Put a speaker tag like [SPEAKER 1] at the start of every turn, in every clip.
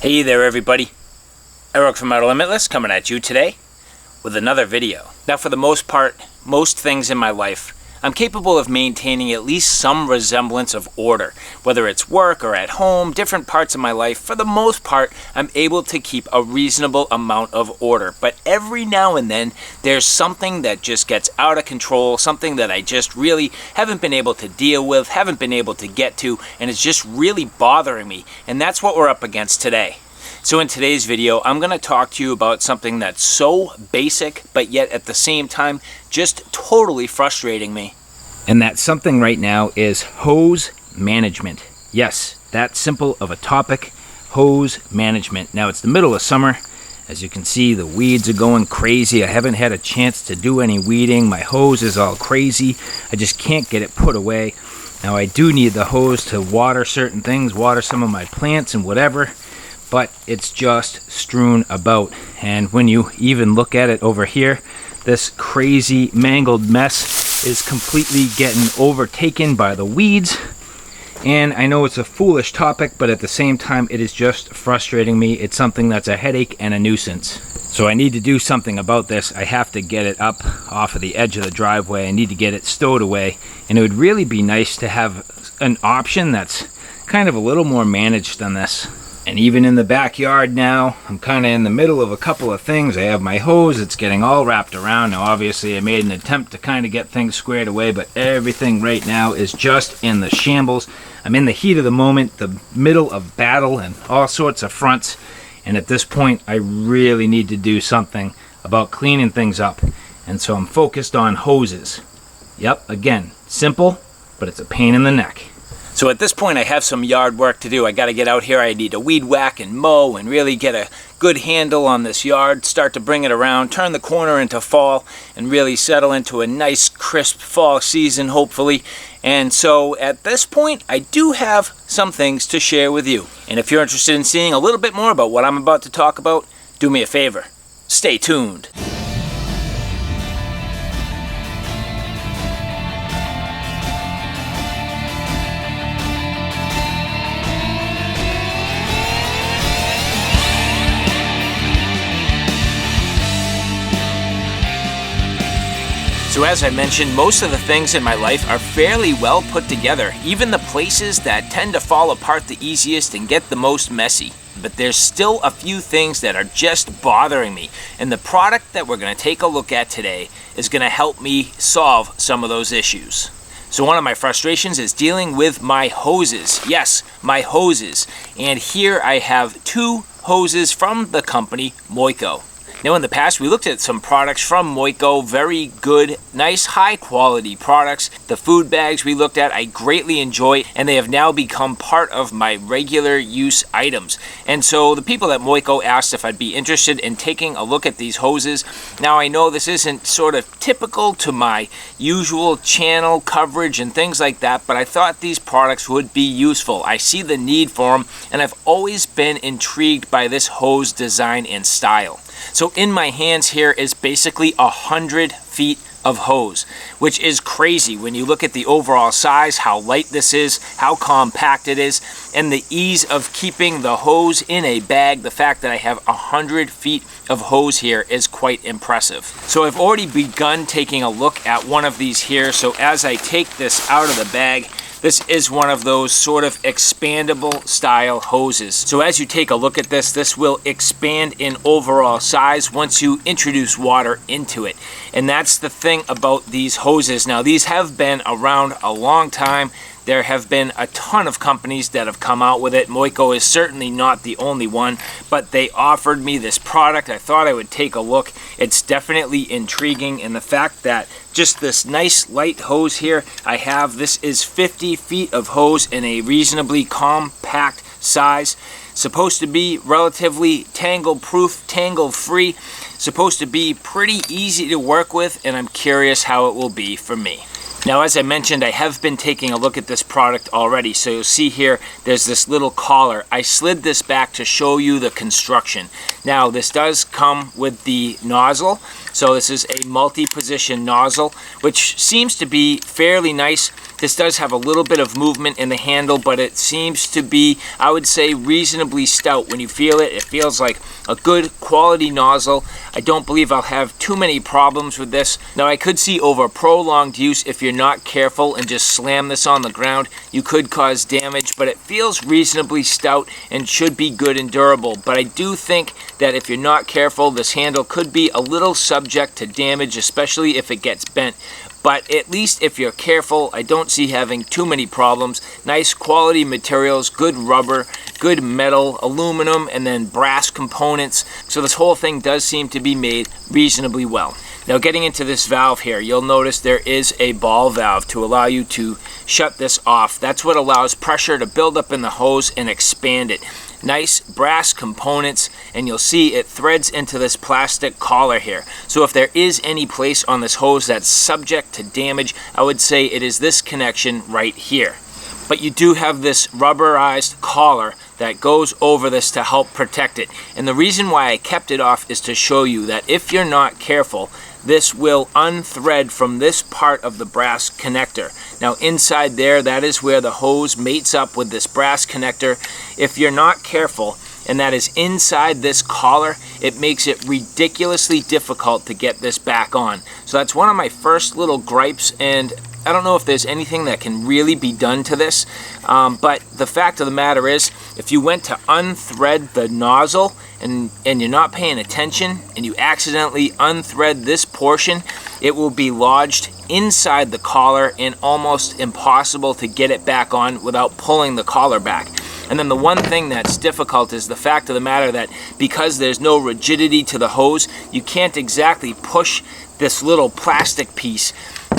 [SPEAKER 1] Hey there everybody, Eric from Outer Limitless coming at you today with another video. Now for the most part, most things in my life, I'm capable of maintaining at least some resemblance of order. Whether it's work or at home, different parts of my life, for the most part, I'm able to keep a reasonable amount of order. But every now and then, there's something that just gets out of control, something that I just really haven't been able to deal with, haven't been able to get to, and it's just really bothering me. And that's what we're up against today. So in today's video, I'm going to talk to you about something that's so basic, but yet at the same time, just totally frustrating me. And that something right now is hose management. Yes, that simple of a topic, hose management. Now it's the middle of summer. As you can see, the weeds are going crazy. I haven't had a chance to do any weeding. My hose is all crazy. I just can't get it put away. Now I do need the hose to water certain things, water some of my plants and whatever. But it's just strewn about. And when you even look at it over here, this crazy mangled mess is completely getting overtaken by the weeds. And I know it's a foolish topic, but at the same time, it is just frustrating me. It's something that's a headache and a nuisance. So I need to do something about this. I have to get it up off of the edge of the driveway. I need to get it stowed away. And it would really be nice to have an option that's kind of a little more managed than this. And even in the backyard now, I'm kind of in the middle of a couple of things. I have my hose, it's getting all wrapped around. Now obviously I made an attempt to kind of get things squared away, but everything right now is just in the shambles. I'm in the heat of the moment, the middle of battle and all sorts of fronts. And at this point, I really need to do something about cleaning things up. And so I'm focused on hoses. Yep, again, simple, but it's a pain in the neck. So at this point I have some yard work to do. I got to get out here. I need to weed whack and mow and really get a good handle on this yard, start to bring it around, turn the corner into fall and really settle into a nice crisp fall season hopefully. And so at this point I do have some things to share with you. And if you're interested in seeing a little bit more about what I'm about to talk about, do me a favor. Stay tuned. So as I mentioned, most of the things in my life are fairly well put together, even the places that tend to fall apart the easiest and get the most messy. But there's still a few things that are just bothering me, and the product that we're going to take a look at today is going to help me solve some of those issues. So one of my frustrations is dealing with my hoses. Yes, my hoses. And here I have two hoses from the company Moico. Now in the past we looked at some products from Moico, very good, nice, high quality products. The food bags we looked at I greatly enjoy, and they have now become part of my regular use items. And so the people at Moico asked if I'd be interested in taking a look at these hoses. Now I know this isn't sort of typical to my usual channel coverage and things like that, but I thought these products would be useful. I see the need for them, and I've always been intrigued by this hose design and style. So in my hands here is basically 100 feet of hose, which is crazy when you look at the overall size, how light this is, how compact it is, and the ease of keeping the hose in a bag. The fact that I have 100 feet of hose here is quite impressive. So I've already begun taking a look at one of these here. So as I take this out of the bag, this is one of those sort of expandable style hoses. So as you take a look at this, this will expand in overall size once you introduce water into it. And that's the thing about these hoses. Now these have been around a long time. There have been a ton of companies that have come out with it. Moico is certainly not the only one, but they offered me this product. I thought I would take a look. It's definitely intriguing, and the fact that just this nice light hose here I have, this is 50 feet of hose in a reasonably compact size. Supposed to be relatively tangle proof, tangle free, supposed to be pretty easy to work with, and I'm curious how it will be for me. Now, as I mentioned, I have been taking a look at this product already. So you'll see here, there's this little collar. I slid this back to show you the construction. Now, this does come with the nozzle. So this is a multi-position nozzle, which seems to be fairly nice. This does have a little bit of movement in the handle, but it seems to be, I would say, reasonably stout. When you feel it, it feels like a good quality nozzle. I don't believe I'll have too many problems with this. Now, I could see over prolonged use, if you're not careful and just slam this on the ground, you could cause damage, but it feels reasonably stout and should be good and durable. But I do think that if you're not careful, this handle could be a little subject to damage, especially if it gets bent. But at least if you're careful, I don't see having too many problems. Nice quality materials, good rubber, good metal, aluminum, and then brass components. So this whole thing does seem to be made reasonably well. Now, getting into this valve here, you'll notice there is a ball valve to allow you to shut this off. That's what allows pressure to build up in the hose and expand it. Nice brass components, and you'll see it threads into this plastic collar here. So if there is any place on this hose that's subject to damage, I would say it is this connection right here. But you do have this rubberized collar that goes over this to help protect it. And the reason why I kept it off is to show you that if you're not careful, this will unthread from this part of the brass connector. Now, inside there, that is where the hose mates up with this brass connector. If you're not careful, and that is inside this collar, it makes it ridiculously difficult to get this back on. So that's one of my first little gripes, and I don't know if there's anything that can really be done to this, but the fact of the matter is, if you went to unthread the nozzle and you're not paying attention and you accidentally unthread this portion, it will be lodged inside the collar and almost impossible to get it back on without pulling the collar back. And then the one thing that's difficult is the fact of the matter that because there's no rigidity to the hose, you can't exactly push this little plastic piece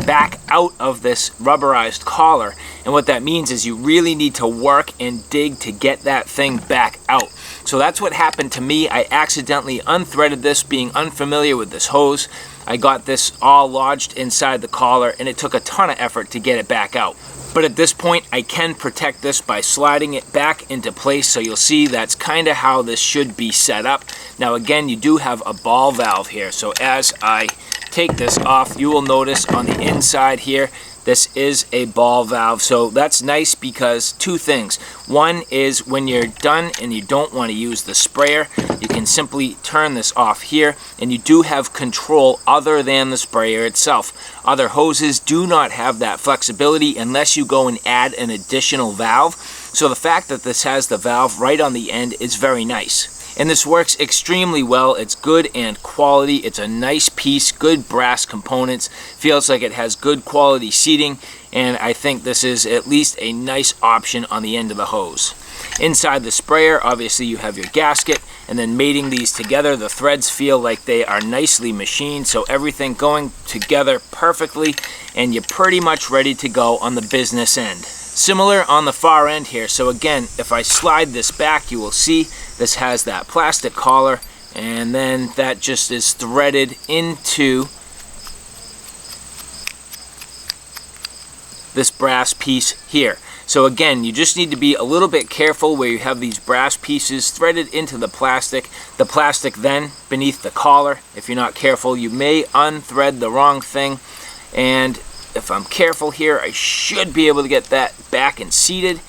[SPEAKER 1] back out of this rubberized collar. And what that means is you really need to work and dig to get that thing back out. So that's what happened to me. I accidentally unthreaded this, being unfamiliar with this hose. I got this all lodged inside the collar, and it took a ton of effort to get it back out. But at this point, I can protect this by sliding it back into place. So you'll see that's kind of how this should be set up. Now again, you do have a ball valve here. So as I take this off, you will notice on the inside here, this is a ball valve. So that's nice because two things. One is when you're done and you don't want to use the sprayer, you can simply turn this off here, and you do have control other than the sprayer itself. Other hoses do not have that flexibility unless you go and add an additional valve. So the fact that this has the valve right on the end is very nice. And this works extremely well. It's good and quality. It's a nice piece, good brass components. Feels like it has good quality seating, and I think this is at least a nice option on the end of the hose. Inside the sprayer, obviously you have your gasket, and then mating these together, the threads feel like they are nicely machined, so everything going together perfectly, and you're pretty much ready to go on the business end. Similar on the far end here. So again, if I slide this back, you will see this has that plastic collar, and then that just is threaded into this brass piece here. So again, you just need to be a little bit careful where you have these brass pieces threaded into the plastic then beneath the collar. If you're not careful, you may unthread the wrong thing, and if I'm careful here, I should be able to get that back and seated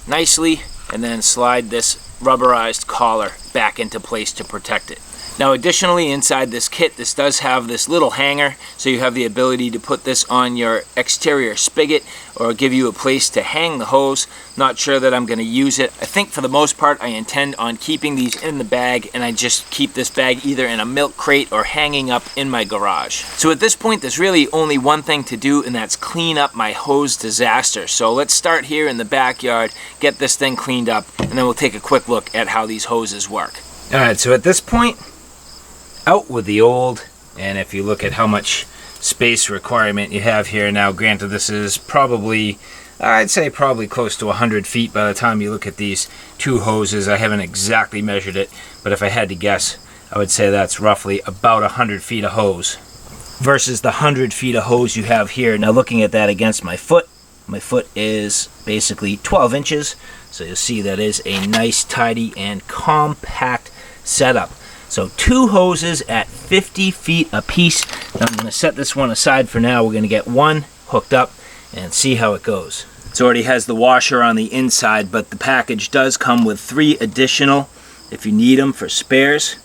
[SPEAKER 1] nicely, and then slide this rubberized collar back into place to protect it. Now additionally, inside this kit, this does have this little hanger, so you have the ability to put this on your exterior spigot or give you a place to hang the hose. Not sure that I'm going to use it. I think for the most part I intend on keeping these in the bag, and I just keep this bag either in a milk crate or hanging up in my garage. So at this point there's really only one thing to do, and that's clean up my hose disaster. So let's start here in the backyard, get this thing cleaned up, and then we'll take a quick look at how these hoses work. Alright, so at this point, out with the old, and if you look at how much space requirement you have here now, granted this is probably, I'd say probably close to 100 feet by the time you look at these two hoses. I haven't exactly measured it, but if I had to guess, I would say that's roughly about 100 feet of hose. versus the 100 feet of hose you have here. Now looking at that against my foot is basically 12 inches. So you'll see that is a nice, tidy, and compact setup. So 2 hoses at 50 feet a piece. Now I'm going to set this one aside for now. We're going to get one hooked up and see how it goes. It already has the washer on the inside, but the package does come with 3 additional if you need them for spares.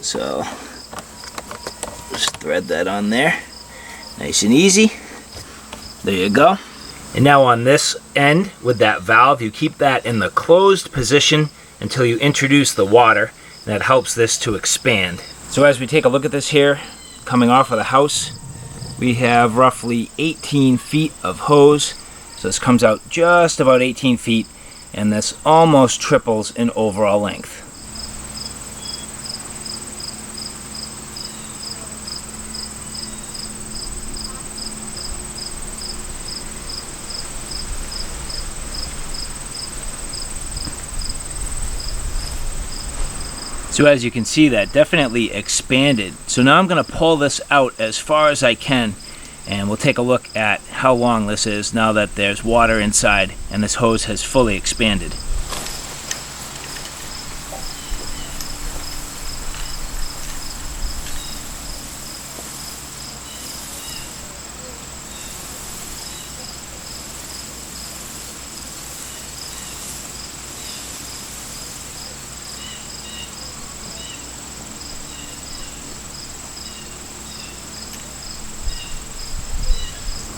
[SPEAKER 1] So just thread that on there. Nice and easy. There you go. And now on this end with that valve, you keep that in the closed position until you introduce the water. And that helps this to expand. So as we take a look at this here, coming off of the house, we have roughly 18 feet of hose. So this comes out just about 18 feet, and this almost triples in overall length. So as you can see, that definitely expanded. So now I'm going to pull this out as far as I can, and we'll take a look at how long this is now that there's water inside and this hose has fully expanded.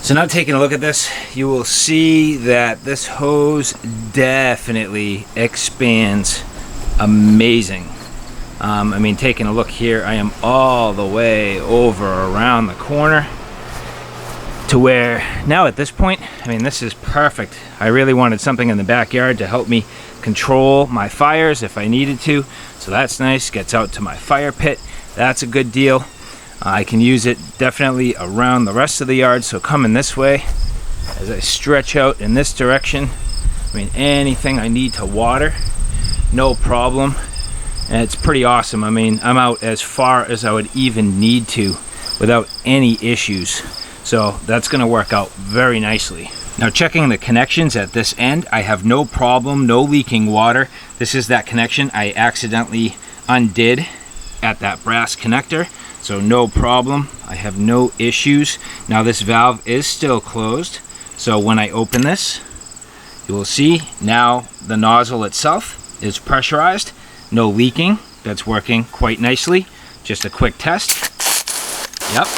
[SPEAKER 1] So now taking a look at this, you will see that this hose definitely expands amazing. I mean, taking a look here, I am all the way over around the corner to where now at this point, I mean, this is perfect. I really wanted something in the backyard to help me control my fires if I needed to. So that's nice, gets out to my fire pit. That's a good deal. I can use it definitely around the rest of the yard, so coming this way as I stretch out in this direction, I mean, anything I need to water, no problem. And it's pretty awesome. I mean, I'm out as far as I would even need to without any issues, so that's going to work out very nicely. Now checking the connections at this end, I have no problem, no leaking water. This is that connection I accidentally undid at that brass connector. So no problem, I have no issues. Now this valve is still closed, so when I open this, you will see now the nozzle itself is pressurized, no leaking. That's working quite nicely. Just a quick test. Yep,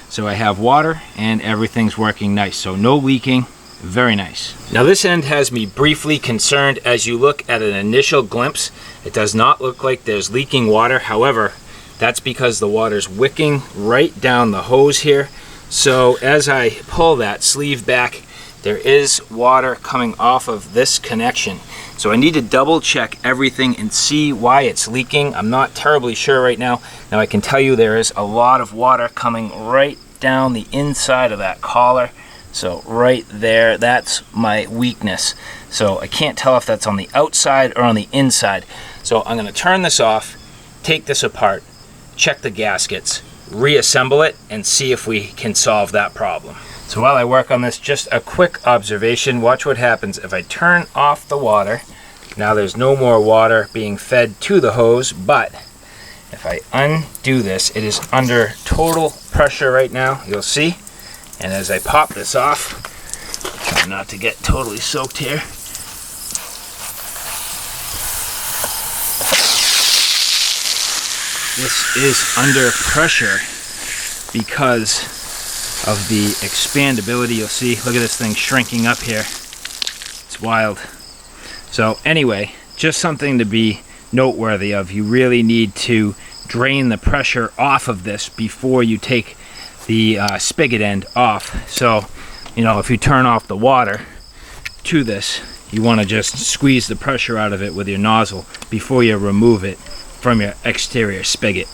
[SPEAKER 1] so I have water and everything's working nice, so no leaking, very nice. Now this end has me briefly concerned. As you look at an initial glimpse, it does not look like there's leaking water. However, that's because the water's wicking right down the hose here. So as I pull that sleeve back, there is water coming off of this connection. So I need to double check everything and see why it's leaking. I'm not terribly sure right now. Now I can tell you there is a lot of water coming right down the inside of that collar. So right there, that's my weakness. So I can't tell if that's on the outside or on the inside. So I'm gonna turn this off, take this apart, check the gaskets, reassemble it, and see if we can solve that problem. So while I work on this, just a quick observation. Watch what happens if I turn off the water. Now there's no more water being fed to the hose, but if I undo this, it is under total pressure right now, you'll see. And as I pop this off, try not to get totally soaked here. This is under pressure because of the expandability. You'll see, look at this thing shrinking up here. It's wild. So anyway, just something to be noteworthy of. You really need to drain the pressure off of this before you take the spigot end off. So, you know, if you turn off the water to this, you want to just squeeze the pressure out of it with your nozzle before you remove it from your exterior spigot.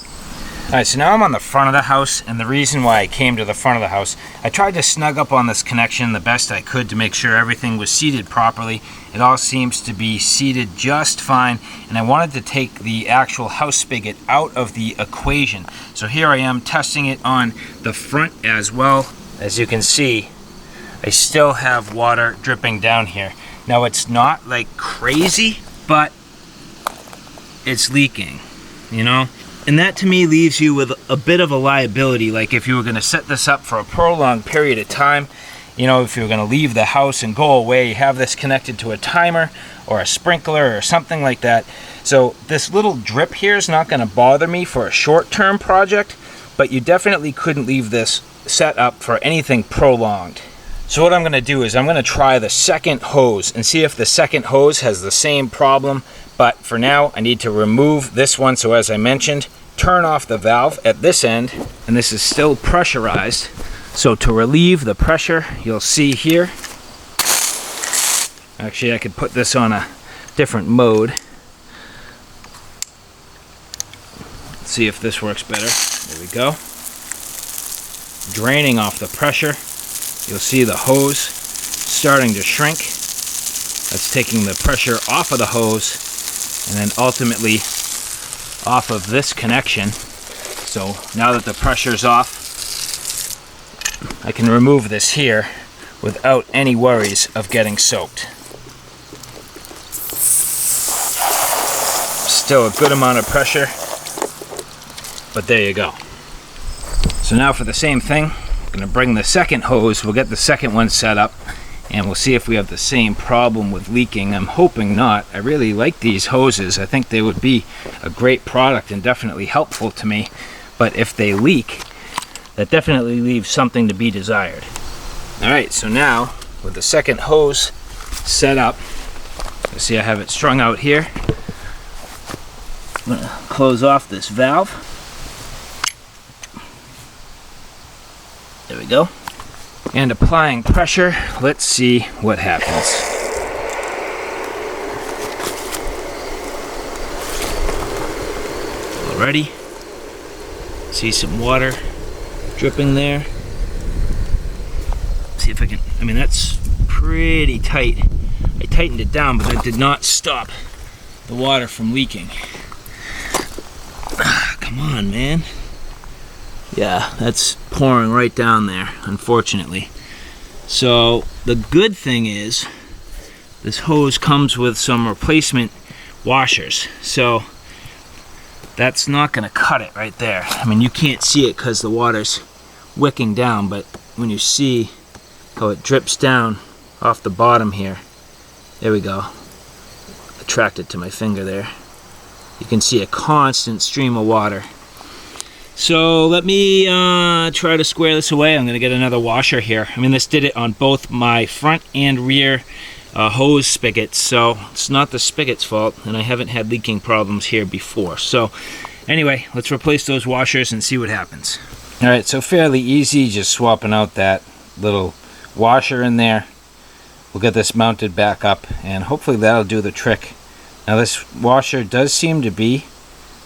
[SPEAKER 1] Alright, so now I'm on the front of the house, and the reason why I came to the front of the house, I tried to snug up on this connection the best I could to make sure everything was seated properly. It all seems to be seated just fine, and I wanted to take the actual house spigot out of the equation. So here I am testing it on the front as well. As you can see, I still have water dripping down here. Now it's not like crazy, but it's leaking, you know? And that to me leaves you with a bit of a liability. Like if you were gonna set this up for a prolonged period of time, you know, if you were gonna leave the house and go away, you have this connected to a timer or a sprinkler or something like that. So this little drip here is not gonna bother me for a short-term project, but you definitely couldn't leave this set up for anything prolonged. So what I'm gonna do is I'm gonna try the second hose and see if the second hose has the same problem. But for now, I need to remove this one. So as I mentioned, turn off the valve at this end, and this is still pressurized. So to relieve the pressure, you'll see here. Actually, I could put this on a different mode. Let's see if this works better. There we go. Draining off the pressure. You'll see the hose starting to shrink. That's taking the pressure off of the hose, and then ultimately off of this connection. So now that the pressure's off, I can remove this here without any worries of getting soaked. Still a good amount of pressure, but there you go. So now for the same thing, I'm gonna bring the second hose, we'll get the second one set up, and we'll see if we have the same problem with leaking. I'm hoping not. I really like these hoses. I think they would be a great product and definitely helpful to me. But if they leak, that definitely leaves something to be desired. Alright, so now with the second hose set up, you see I have it strung out here. I'm gonna close off this valve. There we go. And applying pressure, let's see what happens. Already, see some water dripping there. See if I can, I mean that's pretty tight. I tightened it down, but that did not stop the water from leaking. Come on, man. Yeah, that's pouring right down there, unfortunately. So the good thing is this hose comes with some replacement washers. So that's not gonna cut it right there. I mean, you can't see it because the water's wicking down, but when you see how it drips down off the bottom here, there we go. Attracted to my finger there. You can see a constant stream of water. So let me try to square this away. I'm going to get another washer here. I mean, this did it on both my front and rear hose spigots, so it's not the spigot's fault, and I haven't had leaking problems here before. So anyway, let's replace those washers and see what happens. Alright, so fairly easy, just swapping out that little washer in there. We'll get this mounted back up, and hopefully that'll do the trick. Now this washer does seem to be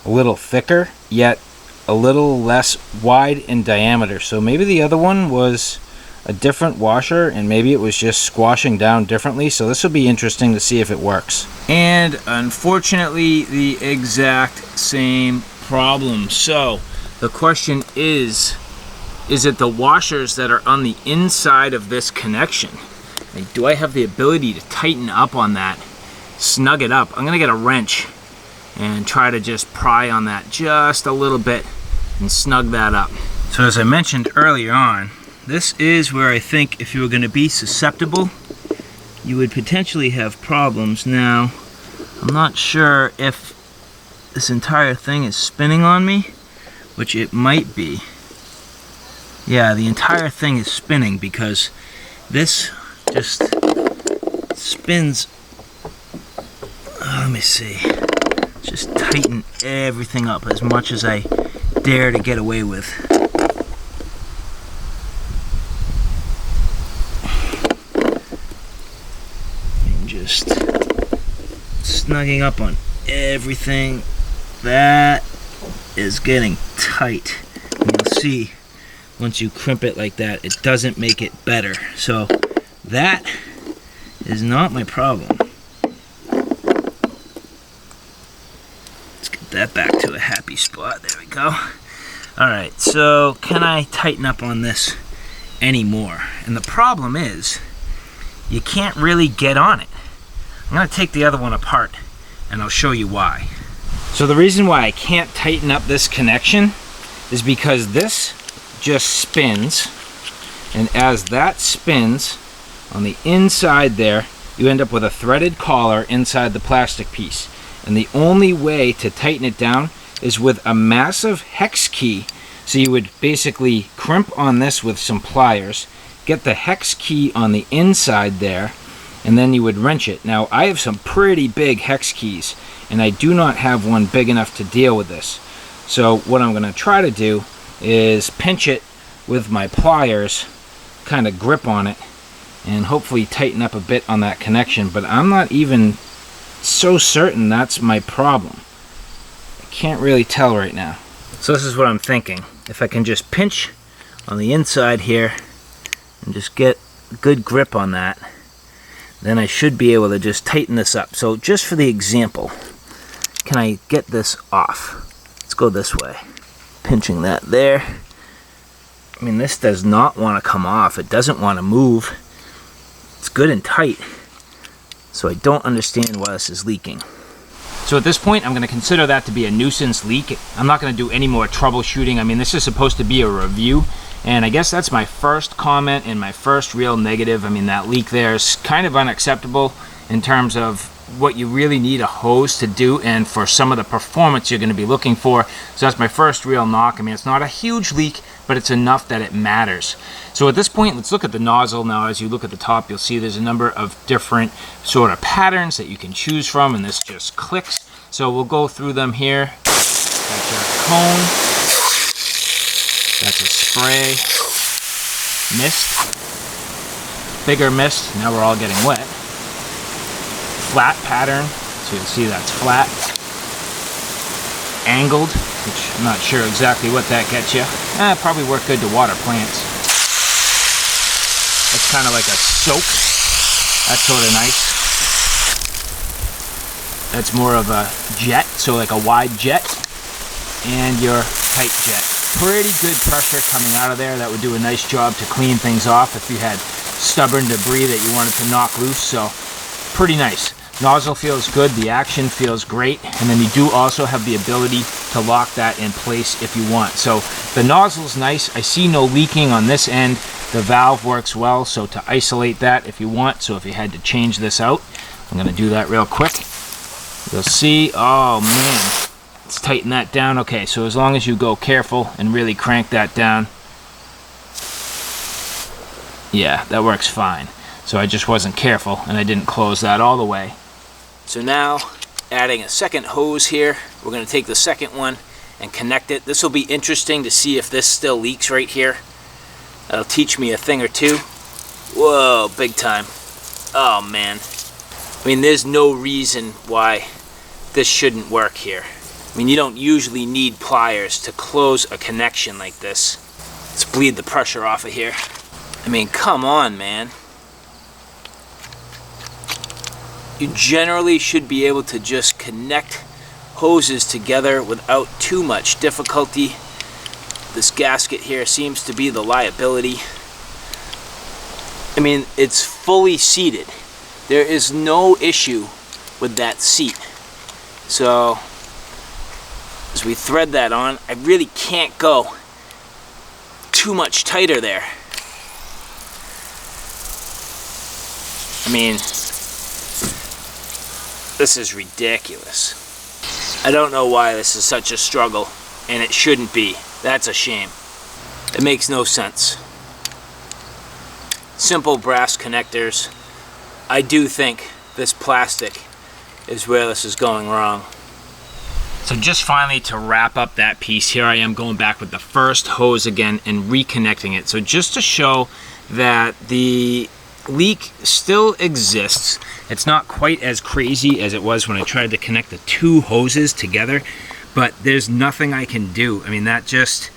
[SPEAKER 1] a little thicker, yet a little less wide in diameter, so maybe the other one was a different washer and maybe it was just squashing down differently. So this will be interesting to see if it works. And unfortunately the exact same problem. So the question is it the washers that are on the inside of this connection? Like, do I have the ability to tighten up on that, snug it up? I'm gonna get a wrench and try to just pry on that just a little bit and snug that up. So as I mentioned earlier on, this is where I think if you were going to be susceptible, you would potentially have problems. Now, I'm not sure if this entire thing is spinning on me, which it might be. Yeah, the entire thing is spinning because this just spins. Let me see. Just tighten everything up as much as I dare to get away with. And just snugging up on everything. That is getting tight. And you'll see once you crimp it like that, it doesn't make it better. So that is not my problem. Let's get that back to a happy spot. There we go. Alright, so can I tighten up on this anymore? And the problem is, you can't really get on it. I'm going to take the other one apart and I'll show you why. So the reason why I can't tighten up this connection is because this just spins, and as that spins on the inside there, you end up with a threaded collar inside the plastic piece. And the only way to tighten it down is with a massive hex key. So you would basically crimp on this with some pliers, get the hex key on the inside there, and then you would wrench it. Now I have some pretty big hex keys, and I do not have one big enough to deal with this. So what I'm going to try to do is pinch it with my pliers, kind of grip on it, and hopefully tighten up a bit on that connection. But I'm not even so certain that's my problem. I can't really tell right now. So this is what I'm thinking. If I can just pinch on the inside here and just get a good grip on that, then I should be able to just tighten this up. So just for the example, can I get this off? Let's go this way. Pinching that there. I mean, this does not want to come off. It doesn't want to move. It's good and tight. So I don't understand why this is leaking. So at this point, I'm going to consider that to be a nuisance leak. I'm not going to do any more troubleshooting. I mean, this is supposed to be a review. And I guess that's my first comment and my first real negative. I mean, that leak there is kind of unacceptable in terms of what you really need a hose to do and for some of the performance you're going to be looking for. So that's my first real knock. I mean, it's not a huge leak, but it's enough that it matters. So at this point, let's look at the nozzle. Now, as you look at the top, you'll see there's a number of different sort of patterns that you can choose from, and this just clicks. So we'll go through them here. That's your cone. That's a spray. Mist. Bigger mist. Now we're all getting wet. Flat pattern. So you'll see that's flat. Angled, which I'm not sure exactly what that gets you. Probably work good to water plants. That's kind of like a soak. That's sort of nice. That's more of a jet, so like a wide jet. And your tight jet. Pretty good pressure coming out of there. That would do a nice job to clean things off if you had stubborn debris that you wanted to knock loose. So pretty nice. Nozzle feels good, the action feels great, and then you do also have the ability to lock that in place if you want. So the nozzle's nice. I see no leaking on this end. The valve works well, so to isolate that if you want. So if you had to change this out, I'm going to do that real quick. You'll see, oh man, let's tighten that down. Okay, so as long as you go careful and really crank that down, yeah, that works fine. So I just wasn't careful and I didn't close that all the way. So now, adding a second hose here, we're going to take the second one and connect it. This will be interesting to see if this still leaks right here. That'll teach me a thing or two. Whoa, big time. Oh man. I mean, there's no reason why this shouldn't work here. I mean, you don't usually need pliers to close a connection like this. Let's bleed the pressure off of here. I mean, come on, man. You generally should be able to just connect hoses together without too much difficulty. This gasket here seems to be the liability. I mean, it's fully seated. There is no issue with that seat. So, as we thread that on, I really can't go too much tighter there. I mean, this is ridiculous. I don't know why this is such a struggle, and it shouldn't be. That's a shame. It makes no sense. Simple brass connectors. I do think this plastic is where this is going wrong. So just finally to wrap up that piece, here I am going back with the first hose again and reconnecting it. So just to show that the leak still exists. It's not quite as crazy as it was when I tried to connect the two hoses together, but there's nothing I can do. I mean, that just,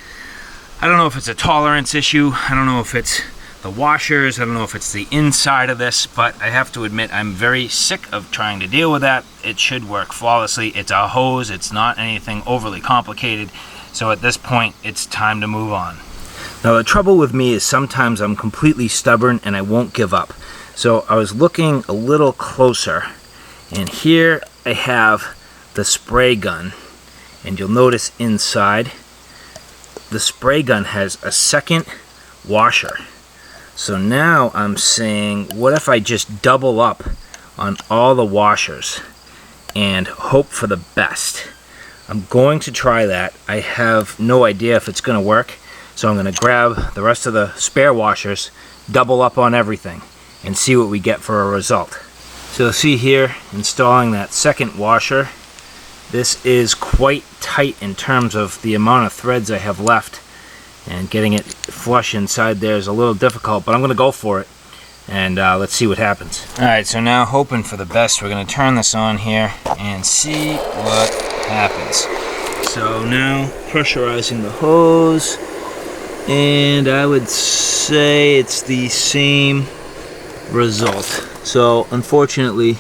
[SPEAKER 1] I don't know if it's a tolerance issue. I don't know if it's the washers. I don't know if it's the inside of this, but I have to admit I'm very sick of trying to deal with that. It should work flawlessly. It's a hose. It's not anything overly complicated. So at this point, it's time to move on. Now the trouble with me is sometimes I'm completely stubborn and I won't give up. So I was looking a little closer, and here I have the spray gun, and you'll notice inside the spray gun has a second washer. So now I'm saying, what if I just double up on all the washers and hope for the best? I'm going to try that. I have no idea if it's going to work, so I'm going to grab the rest of the spare washers, double up on everything, and see what we get for a result. So you'll see here, installing that second washer. This is quite tight in terms of the amount of threads I have left, and getting it flush inside there is a little difficult, but I'm going to go for it, and let's see what happens. Alright, so now hoping for the best, we're going to turn this on here and see what happens. So now pressurizing the hose, and I would say it's the same result. So unfortunately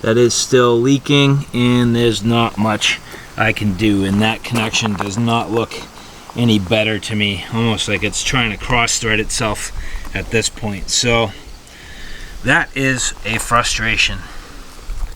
[SPEAKER 1] that is still leaking, and there's not much I can do, and that connection does not look any better to me, almost like it's trying to cross thread itself at this point. So that is a frustration.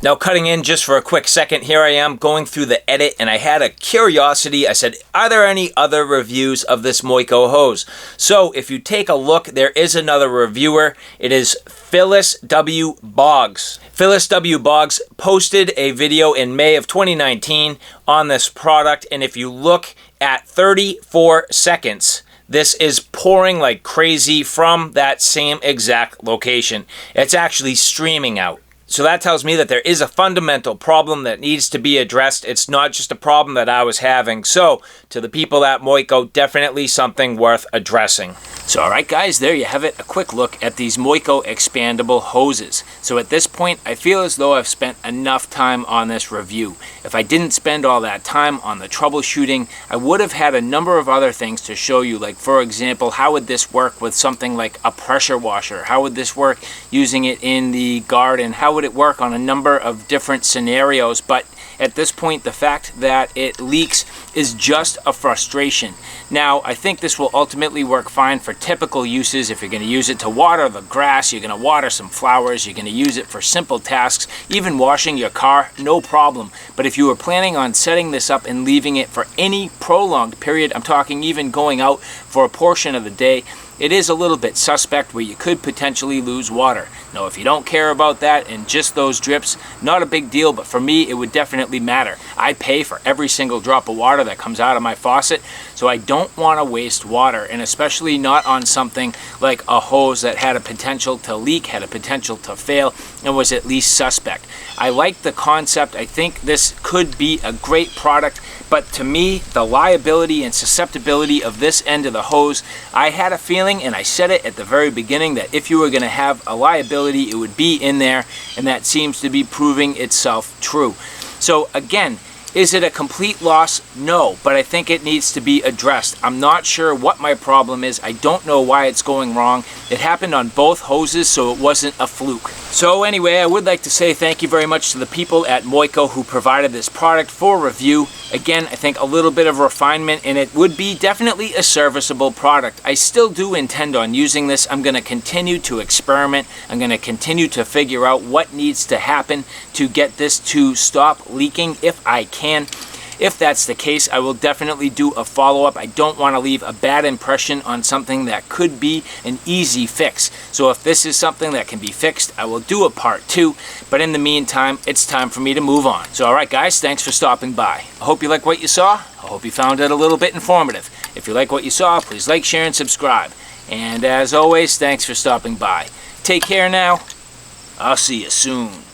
[SPEAKER 1] Now cutting in just for a quick second, here I am going through the edit, and I had a curiosity. I said, are there any other reviews of this Moico hose? So if you take a look, there is another reviewer. It is Phyllis W. Boggs. Phyllis W. Boggs posted a video in May of 2019 on this product, and if you look at 34 seconds, this is pouring like crazy from that same exact location. It's actually streaming out. So that tells me that there is a fundamental problem that needs to be addressed. It's not just a problem that I was having. So to the people at Moico, definitely something worth addressing. So alright guys, there you have it. A quick look at these Moico expandable hoses. So at this point, I feel as though I've spent enough time on this review. If I didn't spend all that time on the troubleshooting, I would have had a number of other things to show you. Like for example, how would this work with something like a pressure washer? How would this work using it in the garden? How would it work on a number of different scenarios? But at this point, the fact that it leaks is just a frustration. Now, I think this will ultimately work fine for typical uses. If you're going to use it to water the grass, you're going to water some flowers, you're going to use it for simple tasks, even washing your car, no problem. But if you were planning on setting this up and leaving it for any prolonged period, I'm talking even going out for a portion of the day, it is a little bit suspect where you could potentially lose water. Now, if you don't care about that and just those drips, not a big deal, but for me, it would definitely matter. I pay for every single drop of water that comes out of my faucet, so I don't want to waste water, and especially not on something like a hose that had a potential to leak, had a potential to fail, and was at least suspect. I like the concept. I think this could be a great product, but to me, the liability and susceptibility of this end of the hose, I had a feeling, and I said it at the very beginning, that if you were going to have a liability, it would be in there, and that seems to be proving itself true. So again, is it a complete loss? No, but I think it needs to be addressed. I'm not sure what my problem is. I don't know why it's going wrong. It happened on both hoses, so it wasn't a fluke. So anyway, I would like to say thank you very much to the people at Moico who provided this product for review. Again, I think a little bit of refinement, and it would be definitely a serviceable product. I still do intend on using this. I'm going to continue to experiment. I'm going to continue to figure out what needs to happen to get this to stop leaking if I can. If that's the case, I will definitely do a follow-up. I don't want to leave a bad impression on something that could be an easy fix. So if this is something that can be fixed, I will do a part 2. But in the meantime, it's time for me to move on. So alright guys, thanks for stopping by. I hope you like what you saw. I hope you found it a little bit informative. If you like what you saw, please like, share, and subscribe. And as always, thanks for stopping by. Take care now. I'll see you soon.